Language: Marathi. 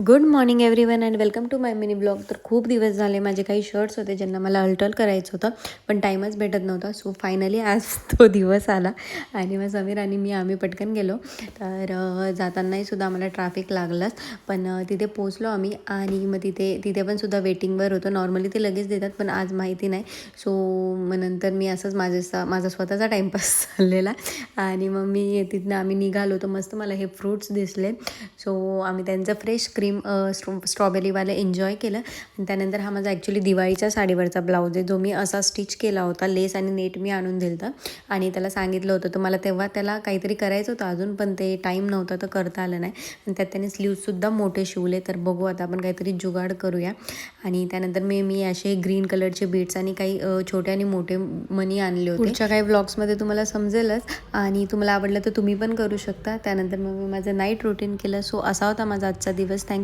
Good morning everyone and welcome to my mini blog. तर खूप दिवस झाले माझे काही शर्ट्स होते ज्यांना मला अल्टर करायचं होतं, पण टाईमच भेटत नव्हता. सो फायनली आज तो दिवस आला आणि मग समीर आणि मी आम्ही पटकन गेलो. तर जातानाही सुद्धा आम्हाला ट्रॅफिक लागलंच, पण तिथे पोचलो आम्ही आणि मग तिथे पण सुद्धा वेटिंगवर होतं. नॉर्मली ते लगेच देतात, पण आज माहिती नाही. सो मग नंतर मी असंच माझा स्वतःचा टाईमपास चाललेला आणि मग मी तिथनं आम्ही निघालो. तर मस्त मला हे फ्रूट्स दिसले, सो आम्ही त्यांचं फ्रेश क्रीम स्ट्रॉबेरीवाले एन्जॉय केलं. आणि त्यानंतर हा माझा ॲक्च्युली दिवाळीच्या साडीवरचा ब्लाऊज आहे, जो मी असा स्टिच केला होता. लेस आणि नेट मी आणून दिलं होतं आणि त्याला सांगितलं होतं. तर मला तेव्हा त्याला काहीतरी करायचं होतं अजून, पण ते टाईम नव्हता तर करता आलं नाही. आणि त्यात त्याने स्लीव्ससुद्धा मोठे शिवले. तर बघू आता आपण काहीतरी जुगाड करूया. आणि त्यानंतर मी असे ग्रीन कलरचे बीट्स आणि काही छोटे आणि मोठे मनी आणले होते. पुढच्या काही व्लॉग्समध्ये तुम्हाला समजेलच आणि तुम्हाला आवडलं तर तुम्ही पण करू शकता. त्यानंतर मग मी माझं नाईट रुटीन केलं. सो असा होता माझा आजचा दिवस. थँक्यू.